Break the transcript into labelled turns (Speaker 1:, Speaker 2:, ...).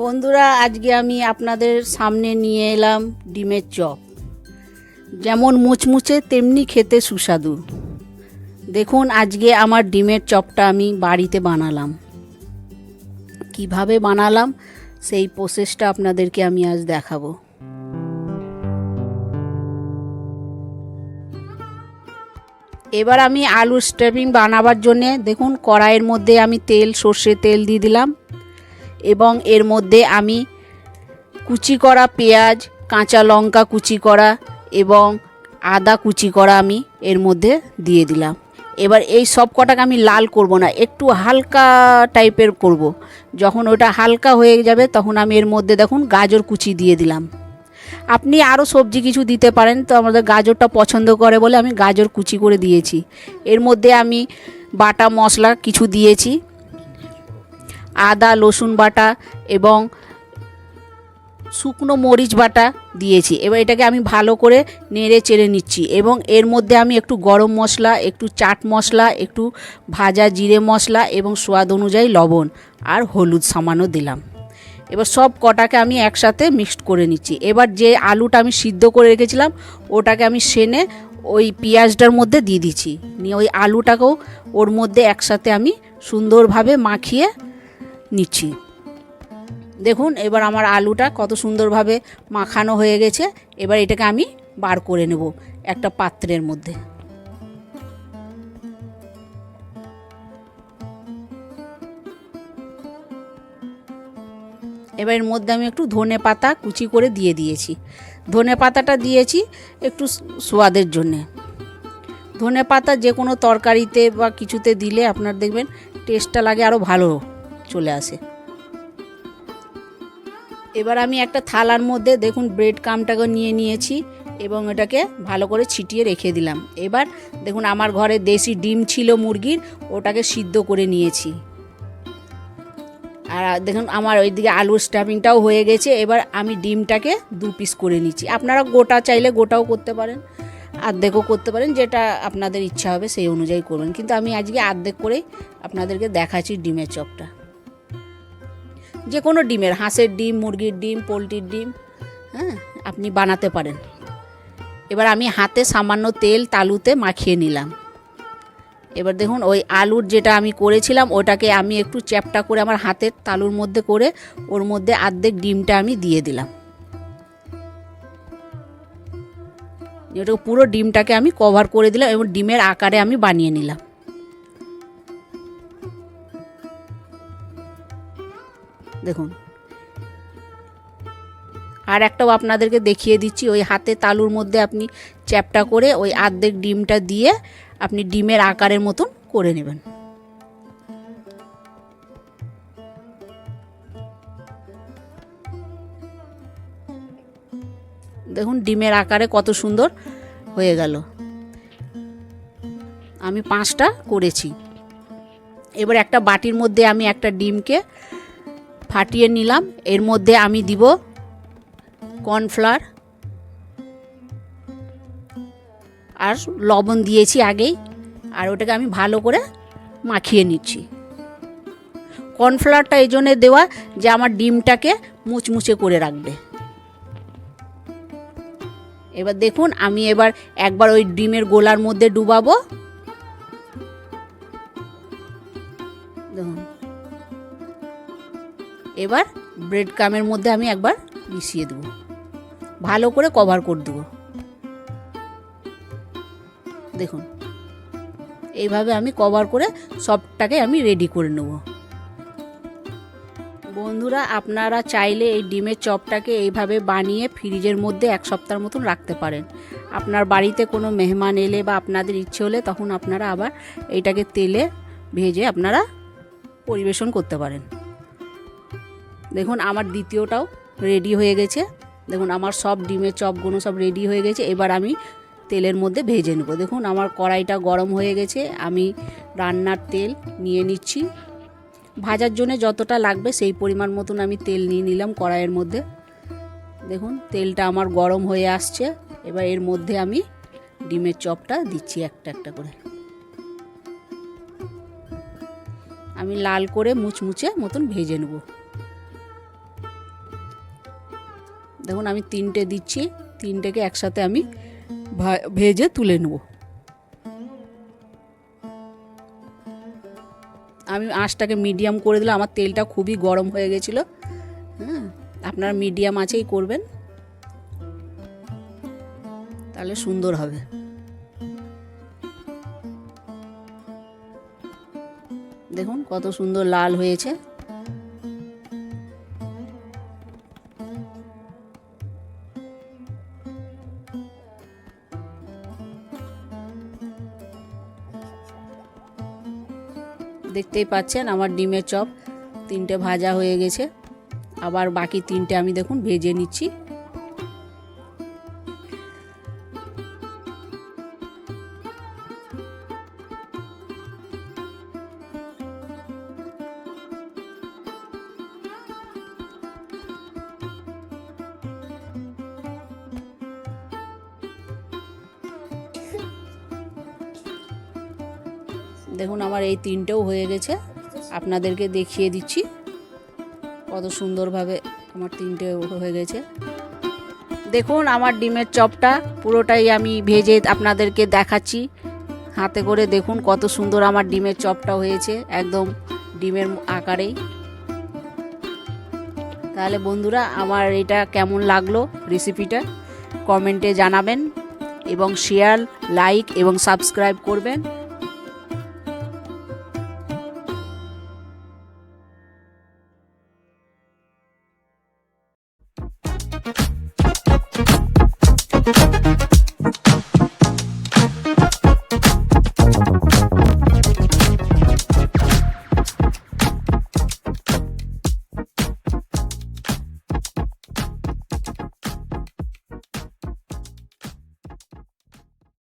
Speaker 1: বন্ধুরা, আজকে আমি আপনাদের সামনে নিয়ে এলাম ডিমের চপ। যেমন মুচমুচে তেমনি খেতে সুস্বাদু। দেখুন, আজকে আমার ডিমের চপটা আমি বাড়িতে বানালাম। কিভাবে বানালাম সেই প্রসেসটা আপনাদেরকে আমি আজ দেখাবো। এবার আমি আলুর স্টাফিং বানাবার জন্যে দেখুন কড়াইয়ের মধ্যে আমি সর্ষের তেল দিয়ে দিলাম এবং এর মধ্যে আমি কুচি করা পেঁয়াজ, কাঁচা লঙ্কা কুচি করা এবং আদা কুচি করা আমি এর মধ্যে দিয়ে দিলাম। এবার এই সব কটাকে আমি লাল করব না, একটু হালকা টাইপের করব। যখন ওটা হালকা হয়ে যাবে তখন আমি এর মধ্যে দেখুন গাজর কুচি দিয়ে দিলাম। আপনি আরও সবজি কিছু দিতে পারেন, তো আমাদের গাজরটা পছন্দ করে বলে আমি গাজর কুচি করে দিয়েছি। এর মধ্যে আমি বাটা মশলা কিছু দিয়েছি, আদা রসুন বাটা এবং শুকনো মরিচ বাটা দিয়েছি। এবার এটাকে আমি ভালো করে নেড়ে চেড়ে নিচ্ছি এবং এর মধ্যে আমি একটু গরম মশলা, একটু চাট মশলা, একটু ভাজা জিরে মশলা এবং স্বাদ অনুযায়ী লবণ আর হলুদ সামান্য দিলাম। এবার সব কটাকে আমি একসাথে মিক্সড করে নিচ্ছি। এবার যে আলুটা আমি সিদ্ধ করে রেখেছিলাম ওটাকে আমি সেনে ওই পেঁয়াজটার মধ্যে দিয়ে দিচ্ছি, নিয়ে ওই আলুটাকেও ওর মধ্যে একসাথে আমি সুন্দরভাবে মাখিয়ে নিচ্ছি। দেখুন, এবার আমার আলুটা কত সুন্দরভাবে মাখানো হয়ে গেছে। এবার এটাকে আমি বার করে নেব একটা পাত্রের মধ্যে। এবার এর মধ্যে আমি একটু ধনে পাতা কুচি করে দিয়ে দিয়েছি। ধনে পাতাটা দিয়েছি একটু স্বাদের জন্যে। ধনে পাতা যে কোনো তরকারিতে বা কিছুতে দিলে আপনার দেখবেন টেস্টটা লাগে আরও ভালো চলে আসে। এবার আমি একটা থালার মধ্যে দেখুন ব্রেড ক্রাম্বটাকে নিয়ে নিয়েছি এবং এটাকে ভালো করে ছিটিয়ে রেখে দিলাম। এবার দেখুন আমার ঘরে দেশি ডিম ছিল মুরগির, ওটাকে সিদ্ধ করে নিয়েছি। আর দেখুন আমার ওইদিকে আলুর স্টাফিংটাও হয়ে গেছে। এবার আমি ডিমটাকে 2 পিস করে নিচ্ছি। আপনারা গোটা চাইলে গোটাও করতে পারেন, অর্ধেকও করতে পারেন, যেটা আপনাদের ইচ্ছা হবে সেই অনুযায়ী করবেন। কিন্তু আমি আজকে অর্ধেক করেই আপনাদেরকে দেখাচ্ছি ডিমের চপটা। যে কোনো ডিমের, হাঁসের ডিম, মুরগির ডিম, পোলট্রির ডিম, হ্যাঁ, আপনি বানাতে পারেন। এবার আমি হাতে সামান্য তেল তালুতে মাখিয়ে নিলাম। এবার দেখুন ওই আলুর যেটা আমি করেছিলাম ওটাকে আমি একটু চ্যাপটা করে আমার হাতের তালুর মধ্যে করে ওর মধ্যে অর্ধেক ডিমটা আমি দিয়ে দিলাম। এটা পুরো ডিমটাকে আমি কভার করে দিলাম এবং ডিমের আকারে আমি বানিয়ে নিলাম। দেখুন, আর একটাও আপনাদেরকে দেখিয়ে দিচ্ছি। ওই হাতে তালুর মধ্যে আপনি চ্যাপটা করে ওই অর্ধেক ডিমটা দিয়ে আপনি ডিমের আকারের মতন করে নেবেন। দেখুন ডিমের আকারে কত সুন্দর হয়ে গেল। আমি 5টা করেছি। এবার একটা বাটির মধ্যে আমি একটা ডিমকে ফাটিয়ে নিলাম। এর মধ্যে আমি দিব কর্নফ্লাওয়ার আর লবণ দিয়েছি আগেই, আর ওটাকে আমি ভালো করে মাখিয়ে নিচ্ছি। কর্নফ্লাওয়ারটা এই জন্যে দেওয়া যে আমার ডিমটাকে মুচমুচে করে রাখবে। এবার দেখুন আমি এবার একবার ওই ডিমের গোলার মধ্যে ডুবাবো। দেখুন, এবার ব্রেড ক্রাম্বের মধ্যে আমি একবার মিশিয়ে দেবো, ভালো করে কভার করে দেবো। দেখুন এইভাবে আমি কভার করে সবটাকে আমি রেডি করে নেব। বন্ধুরা, আপনারা চাইলে এই ডিমের চপটাকে এইভাবে বানিয়ে ফ্রিজের মধ্যে 1 সপ্তাহের মতন রাখতে পারেন। আপনার বাড়িতে কোনো মেহমান এলে বা আপনাদের ইচ্ছে হলে তখন আপনারা আবার এইটাকে তেলে ভেজে আপনারা পরিবেশন করতে পারেন। দেখুন আমার দ্বিতীয়টাও রেডি হয়ে গেছে। দেখুন আমার সব ডিমের চপগুলো সব রেডি হয়ে গেছে। এবার আমি তেলের মধ্যে ভেজে নেব। দেখুন আমার কড়াইটা গরম হয়ে গেছে, আমি রান্নার তেল নিয়ে নিচ্ছি। ভাজার জন্য যতটা লাগবে সেই পরিমাণ মতন আমি তেল নিয়ে নিলাম কড়াইয়ের মধ্যে। দেখুন তেলটা আমার গরম হয়ে আসছে। এবার এর মধ্যে আমি ডিমের চপটা দিচ্ছি একটা একটা করে। আমি লাল করে মুচমুচে মতন ভেজে নেব। দেখুন আমি 3টে দিচ্ছি, 3টেকে একসাথে আমি ভেজে তুলে নেব। আমি আঁচটাকে মিডিয়াম করে দিলাম, আমার তেলটা খুবই গরম হয়ে গেছিলো। হ্যাঁ, আপনারা মিডিয়াম আঁচেই করবেন, তাহলে সুন্দর হবে। দেখুন কত সুন্দর লাল হয়েছে। দেখতেই পাচ্ছেন আমার ডিমের চপ 3টে ভাজা হয়ে গেছে। আবার বাকি 3টে আমি দেখুন ভেজে নিচ্ছি। দেখুন আমার এই 3টেও হয়ে গেছে, আপনাদেরকে দেখিয়ে দিচ্ছি কত সুন্দরভাবে আমার 3টে হয়ে গেছে। দেখুন আমার ডিমের চপটা পুরোটাই আমি ভেজে আপনাদেরকে দেখাচ্ছি হাতে করে। দেখুন কত সুন্দর আমার ডিমের চপটা হয়েছে, একদম ডিমের আকারেই। তাহলে বন্ধুরা আমার এটা কেমন লাগলো রেসিপিটা কমেন্টে জানাবেন, এবং শেয়ার, লাইক এবং সাবস্ক্রাইব করবেন।